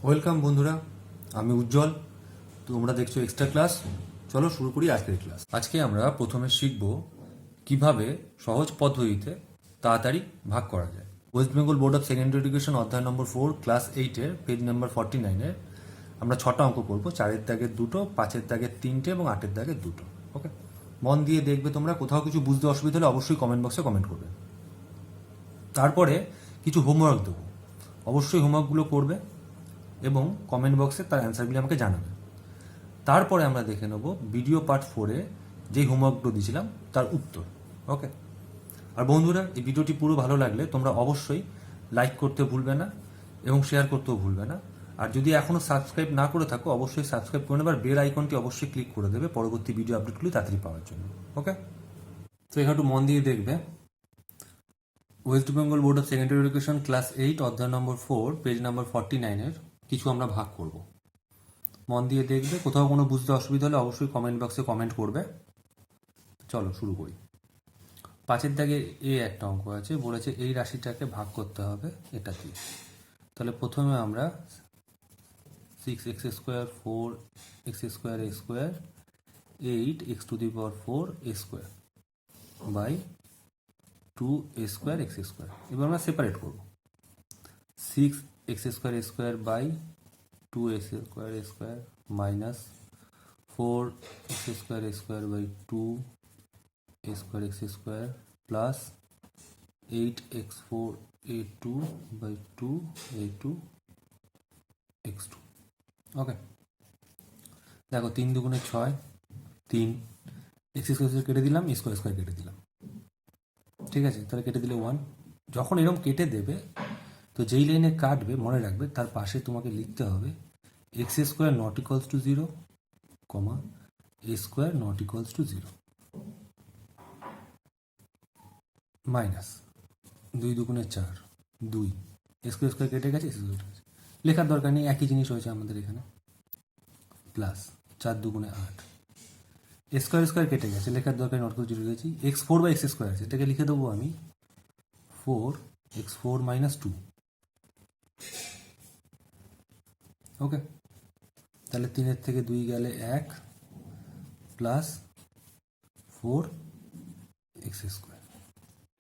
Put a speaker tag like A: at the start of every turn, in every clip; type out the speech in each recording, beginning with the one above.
A: Welcome বন্ধুরা, আমি উজ্জ্বল। তোমরা দেখছো এক্সট্রা ক্লাস। চলো শুরু করি আজকের ক্লাস। আজকে আমরা প্রথমে শিখব কিভাবে সহজ পদ্ধতিতে তাড়াতাড়ি ভাগ করা যায়। West Bengal board of secondary education অধ্যায় নম্বর 4 ক্লাস 8-এর পেজ নাম্বার 49-এর আমরা 6টা অঙ্ক করবো। 4-এর দাগের 2টো, 5-এর দাগের 3টে এবং 8-এর দাগের 2টো। ওকে, মন দিয়ে দেখবে। তোমরা কোথাও কিছু বুঝতে অসুবিধা হলে অবশ্যই কমেন্ট বক্সে কমেন্ট করবে। তারপরে কিছু হোমওয়ার্ক দেবো, অবশ্যই হোমওয়ার্কগুলো করবে এবং কমেন্ট বক্সে তার অ্যান্সারগুলি আমাকে জানাবে। তারপরে আমরা দেখে নেব ভিডিও পার্ট 4-এ যেই হোমওয়ার্কগুলো দিয়েছিলাম তার উত্তর। ওকে, আর বন্ধুরা, এই ভিডিওটি পুরো ভালো লাগলে তোমরা অবশ্যই লাইক করতে ভুলবে না এবং শেয়ার করতেও ভুলবে না। আর যদি এখনও সাবস্ক্রাইব না করে থাকো অবশ্যই সাবস্ক্রাইব করে নেবে, আর বেল আইকনটি অবশ্যই ক্লিক করে দেবে পরবর্তী ভিডিও আপডেটগুলি তাড়াতাড়ি পাওয়ার জন্য। ওকে, তো এখানে একটু মন দিয়ে দেখবে। West Bengal board of secondary education class 8 অধ্যায় নম্বর 4 পেজ নাম্বার 49-এর কিছু আমরা ভাগ করব। মন দিয়ে দেখবে, কোথাও কোনো বুঝতে অসুবিধা হলে অবশ্যই কমেন্ট বক্সে কমেন্ট করবে। চলো শুরু করি। 5-এর দাগে একটা অঙ্ক আছে, বলেছে এই রাশিটাকে ভাগ করতে হবে এটা দিয়ে। তাহলে প্রথমে আমরা 6x² 4x² a² 8x⁴ a² by 2a² x²। এবার আমরা সেপারেট করব। 6x² a² by 2a² a² minus 4x² a² by 2a² x² plus 8x4 a2 by 2a2 x2। Okay, দেখো 3 দুগুণে 6, 3 x² কেটে দিলাম, স্কোয়ার কেটে দিলাম। ঠিক আছে, তাহলে কেটে দিলে 1। যখন এরকম কেটে দেবে তো যেই লাইনে কাটবে মনে রাখবে তার পাশে তোমাকে লিখতে হবে x² not equals to 0, comma a² not equals to 0, minus 2 দুগুণে 4, 2 স্কোয়ার কেটে গেছে, লেখার দরকার নেই, একই জিনিস হয়েছে আমাদের এখানে, প্লাস 4 দুগুণে 8, স্কোয়ার কেটে গেছে, লেখার দরকার নট ইকুয়াল 0 গেছি। x4 বাই x² আছে, এটাকে লিখে দেবো আমি 4x4 মাইনাস 2। ওকে, তাহলে 3-এর থেকে 2 গেলে 1 প্লাস 4x²।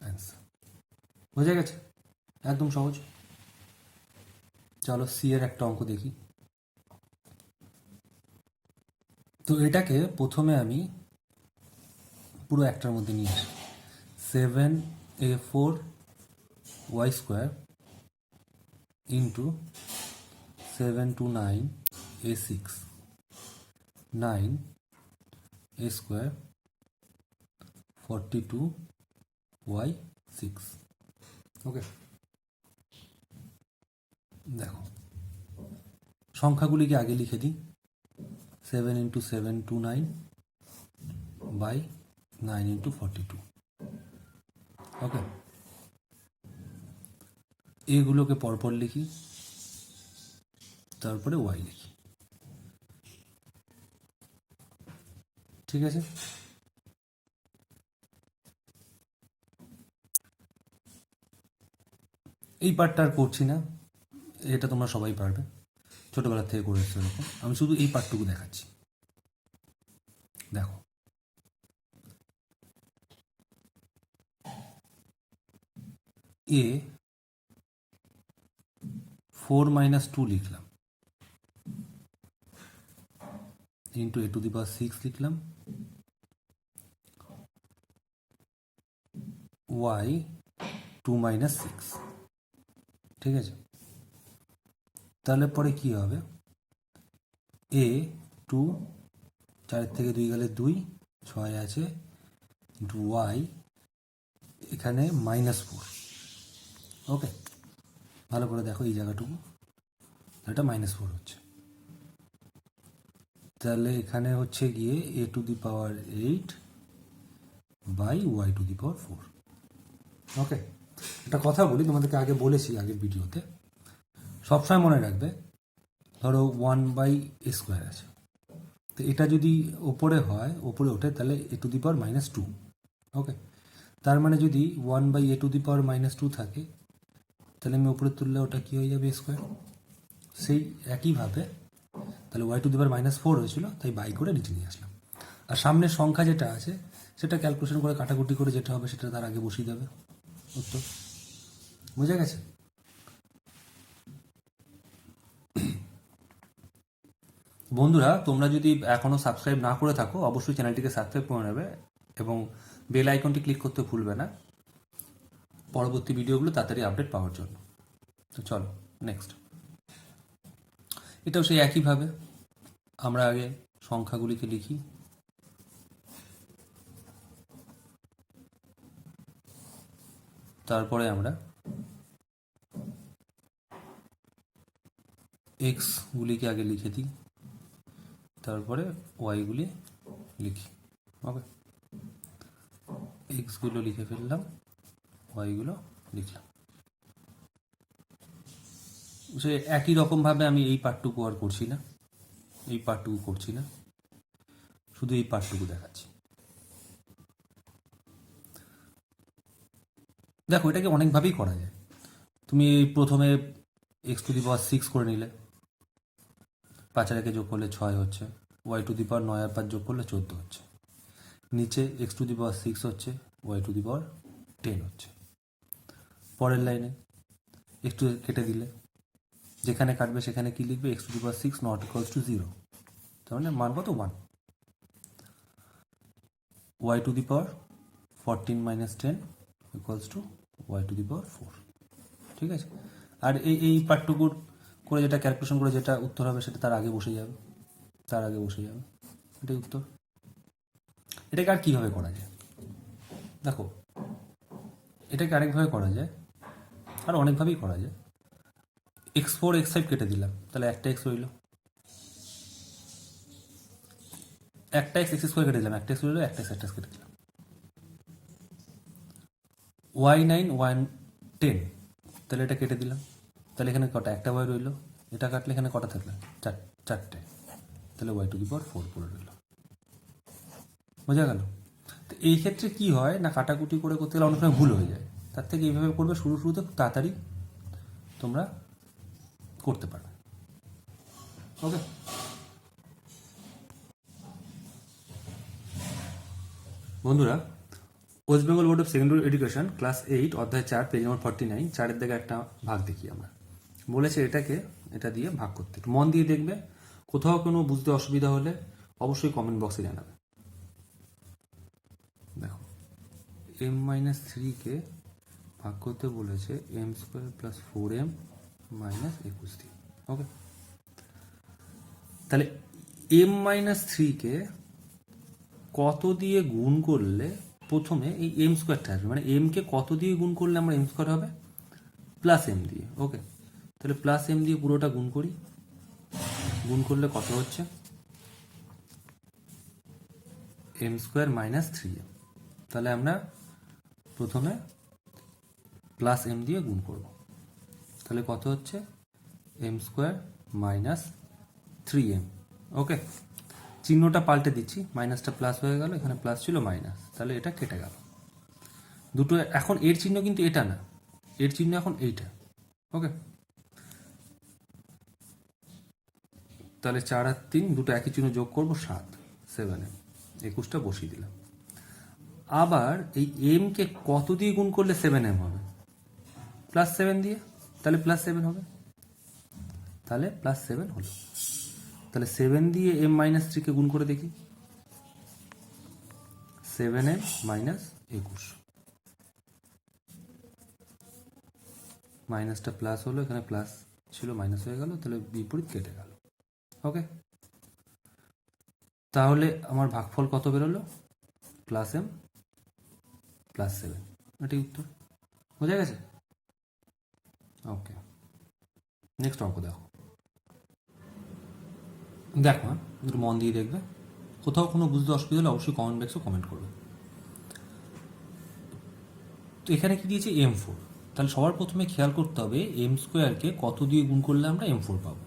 A: অ্যান্সার বোঝা গেছে, একদম সহজ। চলো সি এর একটা অঙ্ক দেখি। তো এটাকে প্রথমে আমি পুরো একটার মধ্যে নিয়ে আসি। 7a4 y² into 7 to 9 a6 9 a² 42 y6। ওকে, দেখো সংখ্যাগুলিকে আগে লিখে দিই। 7 ইন্টু 7 to 9 বাই 9 ইন্টু 42। ওকে, এগুলোকে পরপর লিখি, তারপরে ওয়াই লিখি। ঠিক আছে, এই পার্টটা আর করছি না, এটা তোমরা সবাই পারবে, ছোটবেলা থেকে করে এসছো এরকম। আমি শুধু এই পার্টটুকু দেখাচ্ছি। দেখো এ 4 মাইনাস 2 লিখলাম, ইন্টু a⁴ লিখলাম, y 2 মাইনাস 6। ঠিক আছে, তাহলে পরে কি হবে, a 2, 4 থেকে 2 গেলে 2, 6 আছে, ইন্টু y এখানে -4। ওকে, ভালো করে দেখো এই জায়গাটুকু, এটা -4 হচ্ছে। তাহলে এখানে হচ্ছে গিয়ে a⁴ বাই y⁴। ওকে, একটা কথা বলি তোমাদেরকে, আগে বলেছি আগের ভিডিওতে, সবসময় মনে রাখবে ধরো 1/a² আছে, তো এটা যদি ওপরে হয়, ওপরে ওঠে, তাহলে a⁻²। ওকে, তার মানে যদি 1/a⁻² থাকে, তাহলে আমি ওপরে তুললে ওটা কি হয়ে যাবে, a²। সেই একইভাবে তাহলে ওয়াই টু দি পাওয়ার -4 হয়েছিল, তাই বাই করে নিচে নিয়ে আসলাম। আর সামনের সংখ্যা যেটা আছে সেটা ক্যালকুলেশন করে কাটাকুটি করে যেটা হবে সেটা তার আগে বসিয়ে দেবে উত্তর। বুঝে গেছে? বন্ধুরা, তোমরা যদি এখনও সাবস্ক্রাইব না করে থাকো অবশ্যই চ্যানেলটিকে সাবস্ক্রাইব করে নেবে এবং বেল আইকনটি ক্লিক করতে ভুলবে না পরবর্তী ভিডিওগুলো তাড়াতাড়ি আপডেট পাওয়ার জন্য। তো চলো নেক্সট। এটাও সেই একইভাবে আমরা আগে সংখ্যাগুলিকে লিখি। তারপরে আমরা এক্সগুলিকে আগে লিখে দিই, তারপরে ওয়াইগুলি লিখি। ওকে, এক্সগুলো লিখে ফেললাম, ওয়াইগুলো লিখলাম। সে একই রকমভাবে আমি এই পার্টটুকু আর করছি না, এই পার্টটুকু করছি না, শুধু এই পার্টটুকু দেখাচ্ছি। দেখো, এটাকে অনেকভাবেই করা যায়। তুমি প্রথমে এক্স টু দি পাওয়ার 6 করে নিলে, 5 আর 1 যোগ করলে 6 হচ্ছে, ওয়াই টু দি পাওয়ার 9 আর 5 যোগ করলে 14 হচ্ছে, নিচে এক্স টু দি পাওয়ার 6 হচ্ছে, ওয়াই টু দি পাওয়ার 10 হচ্ছে। পরের লাইনে একটু কেটে দিলে যেখানে কাটবে সেখানে কি লিখবে, x to the power 6 not equals to 0, তার মানে মান কত 1। Y to the power 14 minus 10 equals to y to the power 4। ঠিক আছে? আর এই পার্টটুকুর করে যেটা ক্যালকুলেশন করে যেটা উত্তর হবে সেটা তার আগে বসে যাবে, তার আগে বসে যাবে, এটাই উত্তর। এটাকে আর কীভাবে করা যায় দেখো, এটাকে আরেকভাবে করা যায়, আর অনেকভাবেই করা যায়। x4 x5 কেটে দিলাম, তাহলে একটা এক্স রইল, একটা এক্স এক্স স্কোয়ার কেটে দিলাম, একটা এক্স রইল, একটা এক্স একটা কেটে দিলাম। y9 y10, তাহলে এটা কেটে দিলাম, তাহলে এখানে কটা, একটা ওয়াই রইল, এটা কাটলে এখানে কটা থাকলো, চারটে, তাহলে ওয়াই টু দি পাওয়ার 4 পড়ে রইল। বোঝা গেল? তো এই ক্ষেত্রে কি হয় না, কাটাকুটি করে করতে গেলে অনেক সময় ভুল হয়ে যায়, তার থেকে এইভাবে করবে, শুরুতে তাড়াতাড়ি তোমরা করতে পারবে। ওকে, বন্ধুরা, West Bengal board of secondary education class 8 অধ্যায় 4 পেজ নম্বর 49, 4-এর দিকে একটা ভাগ দেখি আমরা। বলেছে এটা দিয়ে ভাগ করতে, একটু মন দিয়ে দেখবে, কোথাও কোনো বুঝতে অসুবিধা হলে অবশ্যই কমেন্ট বক্সে জানাবে। দেখো, m-3 ভাগ করতে বলেছে m² প্লাস 4m মাইনাস 21 দিয়ে। ওকে, তাহলে m-3 কত দিয়ে গুণ করলে প্রথমে এই m² আসবে, মানে m-কে কত দিয়ে গুণ করলে আমরা m² হবে, প্লাস m দিয়ে। ওকে, তাহলে প্লাস m দিয়ে পুরোটা গুণ করি, গুণ করলে কত হচ্ছে, m² মাইনাস 3m। তাহলে আমরা প্রথমে প্লাস m দিয়ে গুণ করব, তাহলে কত হচ্ছে, m² মাইনাস 3m। ওকে, চিহ্নটা পাল্টে দিচ্ছি, মাইনাসটা প্লাস হয়ে গেল, এখানে প্লাস ছিল মাইনাস, তাহলে এটা কেটে গেল দুটো। এখন এর চিহ্ন কিন্তু এটা না, এর চিহ্ন এখন এইটা। ওকে, তাহলে 4 আর 3 দুটো একই চিহ্ন যোগ করবো, 7m, 21টা বসিয়ে দিলাম। আবার এই m-কে কত দিয়ে গুণ করলে 7m হবে, প্লাস 7 দিয়ে, তাহলে প্লাস 7 হবে, তাহলে প্লাস 7 হলো। তাহলে 7 দিয়ে m-3 গুণ করে দেখি, 7m মাইনাস 21, মাইনাসটা প্লাস হলো, এখানে প্লাস ছিল মাইনাস হয়ে গেল, তাহলে বিপরীত কেটে গেল। ওকে, তাহলে আমার ভাগফল কত বেরোলো, প্লাস m প্লাস 7, এটাই উত্তর। বোঝা গেছে? ওকে, নেক্সট অঙ্ক দেখো। দেখো, একটু মন দিয়ে দেখবে, কোথাও কোনো বুঝতে অসুবিধা হলে অবশ্যই কমেন্ট বক্সে কমেন্ট করবে। তো এখানে কি দিয়েছে, m4, তাহলে সবার প্রথমে খেয়াল করতে হবে m²কে কত দিয়ে গুণ করলে আমরা m4 পাবো।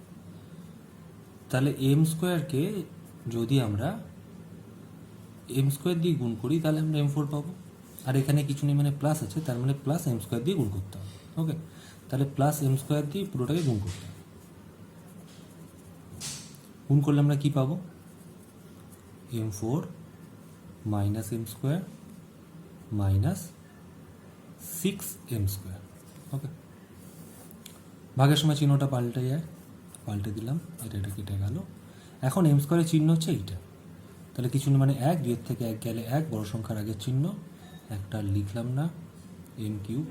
A: তাহলে m²কে যদি আমরা m² দিয়ে গুণ করি তাহলে আমরা m4 পাবো, আর এখানে কিছু নেই, মানে প্লাস আছে, তার মানে প্লাস m² দিয়ে গুণ করতে হবে। ওকে, তাহলে প্লাস m² দিয়ে পুরোটাকে গুণ করতে হবে। গুণ করলে আমরা কি পাবো? m4 minus M square minus 6m square. Okay, ভাগের সময় চিহ্নটা পাল্টে যায়, পাল্টে দিলাম, এটা কেটে গেল। এখন এম স্কোয়ারের চিহ্ন হচ্ছে এইটা, তাহলে কিছু না, মানে 1, 2 থেকে 1 গেলে 1, বড় সংখ্যার আগের চিহ্ন, একটা লিখলাম না, এম কিউব,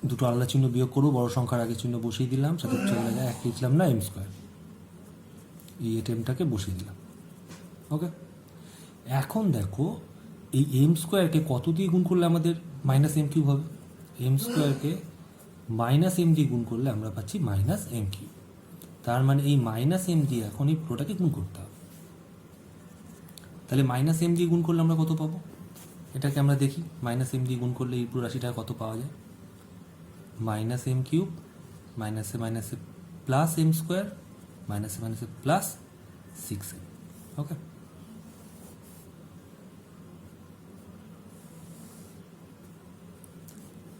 A: দুটো আলাদা চিহ্ন বিয়োগ করবো, বড় সংখ্যার আগের চিহ্ন বসিয়ে দিলাম, সাথে চলে যায় 1 লিখলাম না, এম স্কোয়ার, এই এমটাকে বসিয়ে দিলাম। ওকে, এখন দেখো এই এম স্কোয়ারকে কত দিয়ে গুণ করলে আমাদের মাইনাস এম কিউব হবে? এম স্কোয়ারকে মাইনাস এম দিয়ে গুণ করলে আমরা পাচ্ছি মাইনাস এম কিউব। তার মানে এই মাইনাস এম দিয়ে এখন এই পুরোটাকে গুণ করতে হবে। তাহলে মাইনাস এম দিয়ে গুণ করলে আমরা কত পাবো? এটাকে আমরা দেখি, মাইনাস এম দিয়ে গুণ করলে এই পুরো রাশিটা কত পাওয়া যায়? মাইনাস এম কিউব মাইনাসে মাইনাসে প্লাস এম স্কোয়ার মাইনাসে মাইনাসে প্লাস 6m। ওকে,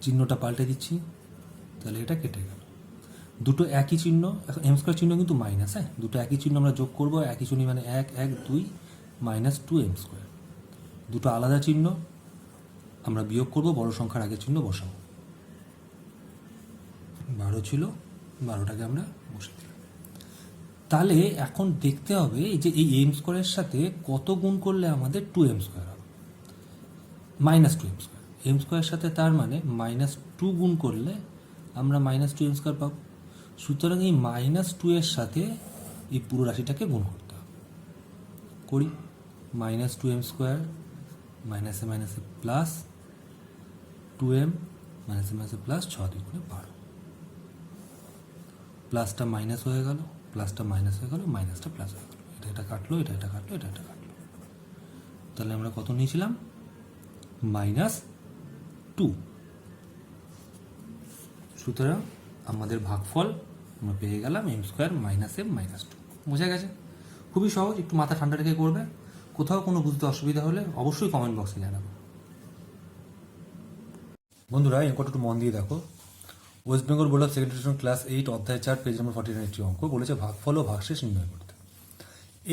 A: চিহ্নটা পাল্টে দিচ্ছি, তাহলে এটা কেটে গেল। দুটো একই চিহ্ন, এখন এম স্কোয়ার চিহ্ন কিন্তু মাইনাস, হ্যাঁ, দুটো একই চিহ্ন আমরা যোগ করবো, একই চিহ্ন মানে 1, 1, 2 মাইনাস 2m স্কোয়ার। দুটো আলাদা চিহ্ন আমরা বিয়োগ করবো, বড় সংখ্যার আগের চিহ্ন বসাবো। 12 ছিল, 12টাকে আমরা বসে দিলাম। তাহলে এখন দেখতে হবে যে এই এম স্কোয়ারের সাথে কত গুণ করলে আমাদের 2m স্কোয়ার হবে, মাইনাস 2m স্কোয়ার। এম স্কোয়ারের সাথে তার মানে -2 গুণ করলে আমরা -2m স্কোয়ার পাবো। সুতরাং এই -2 এর সাথে এই পুরো রাশিটাকে গুণ করতে হবে। করি, -2m স্কোয়ার মাইনাসে মাইনাসে প্লাস 2m মাইনাসে মাইনাসে প্লাস 6 2 গুণে 12, প্লাসটা মাইনাস হয়ে গেল, প্লাসটা মাইনাস হয়ে গেল, মাইনাসটা প্লাস হয়ে গেল, এটা কাটলো, এটা কাটলো, এটা কাটলো। তাহলে আমরা কত নিয়েছিলাম? -2। সুতরাং আমাদের ভাগফল আমরা পেয়ে গেলাম M square minus M minus 2। বোঝা গেছে? খুবই সহজ, একটু মাথা ঠান্ডা রেখে করবে। কোথাও কোনো বুঝতে অসুবিধা হলে অবশ্যই কমেন্ট বক্সে জানাবো। বন্ধুরা, এই অঙ্কটা একটু মন দিয়ে দেখো। West Bengal board of secondary education class 8 অধ্যায় 4 পেজ নম্বর 49 একটি অঙ্ক বলেছে ভাগফল ও ভাগশেষ নির্ণয় করতে।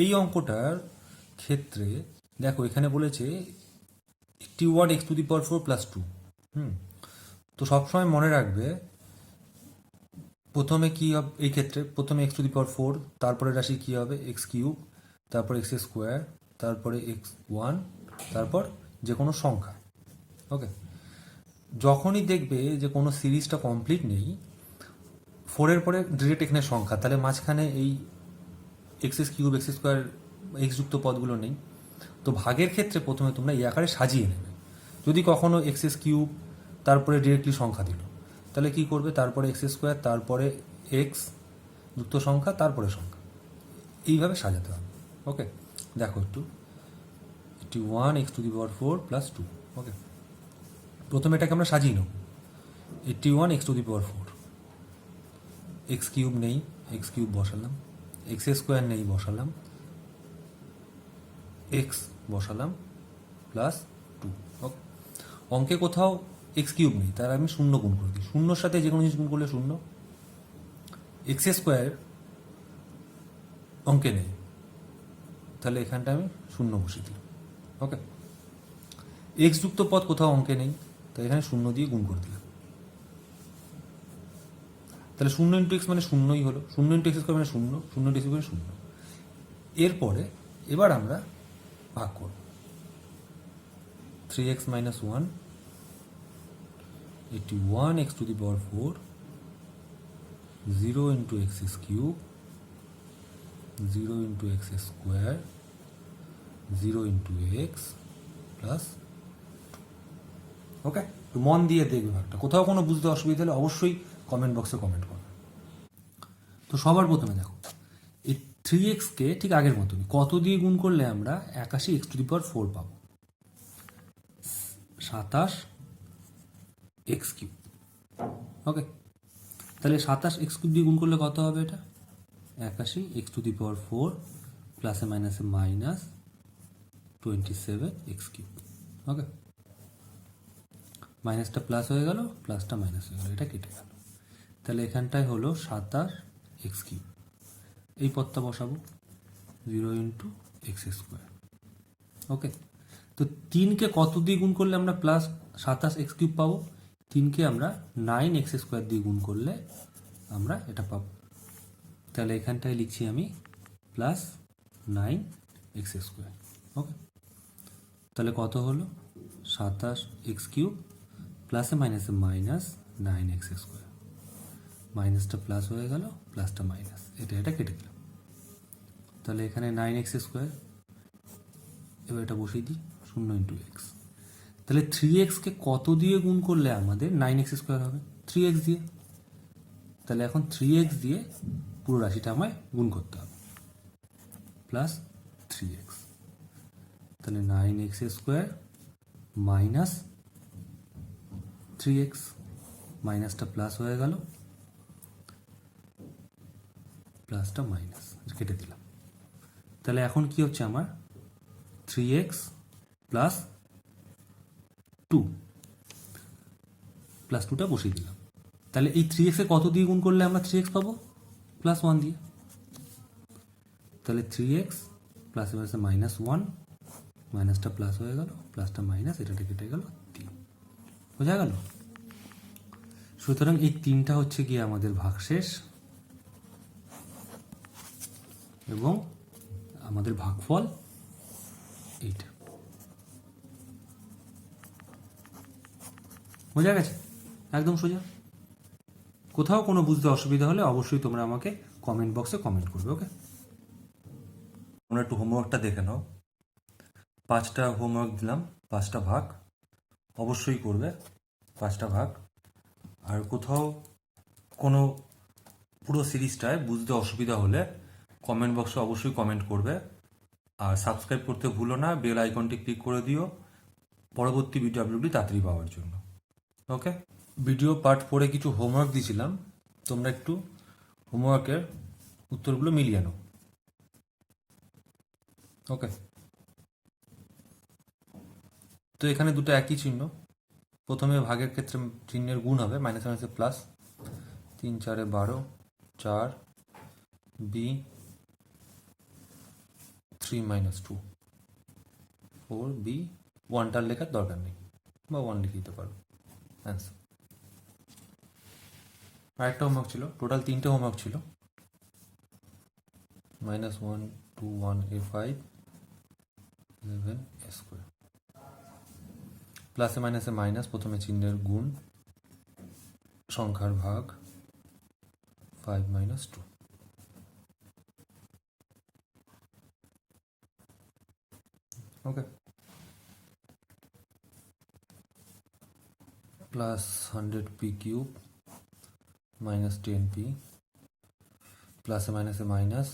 A: এই অঙ্কটার ক্ষেত্রে দেখো, এখানে বলেছে একটি ওয়ার্ড x⁴ প্লাস 2। তো সবসময় মনে রাখবে প্রথমে কি হবে, এই ক্ষেত্রে প্রথমে x⁴, তারপরে রাশি কি হবে x3, তারপর x², তারপরে x1, তারপর যে কোনো সংখ্যা। ওকে, যখনই দেখবে যে কোনো সিরিজটা কমপ্লিট নেই, 4 পরে ডিরেক্ট এখানে সংখ্যা, তাহলে মাঝখানে এই x³ x² x যুক্ত পদগুলো নেই। তো ভাগের ক্ষেত্রে প্রথমে তোমরা এই আকারে সাজিয়ে নেবে। যদি কখনো x³ তারপরে ডিরেক্টলি সংখ্যা দিল, তাহলে কি করবে? তারপরে x², তারপরে x যুক্ত সংখ্যা, তারপরে সংখ্যা, এইভাবে সাজাতে হবে। ওকে, দেখো একটু, এটি 1 x⁴ প্লাস 2। ওকে, প্রথমে এটাকে আমরা সাজিয়ে নেব। 81 x⁴, x³ নেই, x³ বসালাম, x² নেই, বসালাম, x বসালাম, প্লাস 2। ওকে, অঙ্কে কোথাও x³ নেই, তার আমি 0 গুণ করে দিই। 0-র সাথে যে কোনো জিনিস গুণ করলে 0। x² অঙ্কে নেই, তাহলে এখানটা আমি 0 বসিয়ে দিলাম। ওকে, x যুক্ত পদ কোথাও অঙ্কে নেই, তাই এখানে 0 দিয়ে গুণ করে দিলাম। তাহলে 0 × x মানে 0ই হলো, 0 × x² মানে 0, 0 × x² মানে 0। এরপরে এবার আমরা ভাগ করব। 3x - 1, 81 x⁴, 0 × x³, 0 × x², 0 × x plus. ওকে, তো মন দিয়ে দেখবে ভাগটা। কোথাও কোনো বুঝতে অসুবিধা হলে অবশ্যই কমেন্ট বক্সে কমেন্ট করবে। তো সবার প্রথমে দেখো, এই 3x-কে ঠিক আগের মতনই কত দিয়ে গুণ করলে আমরা 81 x⁴ পাবো? 27 x³। ওকে, তাহলে 27 x³ দিয়ে গুণ করলে কত হবে? এটা 81 x⁴ প্লাসে মাইনাসে মাইনাস 27 x³। ওকে, মাইনাসটা প্লাস হয়ে গেল, প্লাসটা মাইনাস হয়ে গেল, এটা কেটে গেল। তাহলে এখানটায় হলো 27 এক্স কিউব, এই পদটা বসাবো 0 ইন্টু এক্স স্কোয়ার। ওকে, তো 3কে কত দিয়ে গুণ করলে আমরা প্লাস 27 এক্স কিউব পাবো? 3কে আমরা 9 এক্স স্কোয়ার দিয়ে গুণ করলে আমরা এটা পাবো। তাহলে এখানটায় লিখছি আমি প্লাস 9 এক্স স্কোয়ার। ওকে, তাহলে কত হলো 27 এক্স কিউব প্লাসে মাইনাসে মাইনাস 9 এক্স স্কোয়ার, মাইনাসটা প্লাস হয়ে গেল, প্লাসটা মাইনাস, এটা কেটে দিলাম। তাহলে এখানে 9 এক্স স্কোয়ার, এবার এটা বসিয়ে দিই 0 ইন্টু এক্স। তাহলে 3xকে কত দিয়ে গুণ করলে আমাদের 9 এক্স স্কোয়ার হবে? 3x দিয়ে। তাহলে এখন 3x দিয়ে পুরো রাশিটা আমায় গুণ করতে হবে, প্লাস 3x। তাহলে 9 এক্স স্কোয়ার মাইনাস 3x, মাইনাসটা প্লাস হয়ে গেল, প্লাসটা মাইনাস, কেটে দিলাম। তাহলে এখন কি হচ্ছে আমার 3x প্লাস 2, প্লাস 2টা বসিয়ে দিলাম। তাহলে এই 3x কত দিয়ে গুণ করলে আমরা 3x পাবো? প্লাস 1 দিয়ে। তাহলে 3x প্লাস মাইনাস 1, মাইনাসটা প্লাস হয়ে গেল, প্লাসটা মাইনাস, এটা কেটে গেল 3। বোঝা গেল? সুতরাং এই 3টা হচ্ছে গিয়ে আমাদের ভাগশেষ এবং আমাদের ভাগফল এইটা। বোঝা গেছে? একদম সোজা। কোথাও কোনো বুঝতে অসুবিধা হলে অবশ্যই তোমরা আমাকে কমেন্ট বক্সে কমেন্ট করবে। ওকে, তোমরা একটু হোমওয়ার্কটা দেখে নাও। 5টা হোমওয়ার্ক দিলাম, 5টা ভাগ অবশ্যই করবে, 5টা ভাগ। আর কোথাও কোনো পুরো সিরিজটায় বুঝতে অসুবিধা হলে কমেন্ট বক্সে অবশ্যই কমেন্ট করবে। আর সাবস্ক্রাইব করতে ভুলো না, বেল আইকনটি ক্লিক করে দিও পরবর্তী ভিডিও আপলোডটি তাড়াতাড়ি পাওয়ার জন্য। ওকে, ভিডিও পার্ট 4-এ কিছু হোমওয়ার্ক দিয়েছিলাম, তোমরা একটু হোমওয়ার্কের উত্তরগুলো মিলিয়ে নাও। ওকে, তো এখানে দুটো একই চিহ্ন। প্রথমে ভাগের ক্ষেত্রে চিহ্নের গুণ হবে, মাইনাস মাইনাসে প্লাস, 3 4 12, 4 বি 3 - 2, 4 বি, 1টার লেখার দরকার নেই, বা 1 লিখে দিতে পারো অ্যান্সার। আরেকটা হোমওয়ার্ক ছিল, টোটাল 3টে হোমওয়ার্ক ছিল। -1 2 1 a5 11 a স্কোয়ার, প্লাসে মাইনাসে মাইনাস, প্রথমে চিহ্নের গুণ, সংখ্যার ভাগ 5 - 2। ওকে, plus 100p cube minus 10p, প্লাসে মাইনাসে মাইনাস,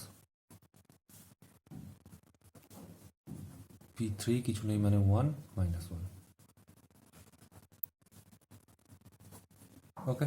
A: p3 কিছু নেই মানে 1 - 1। ওকে।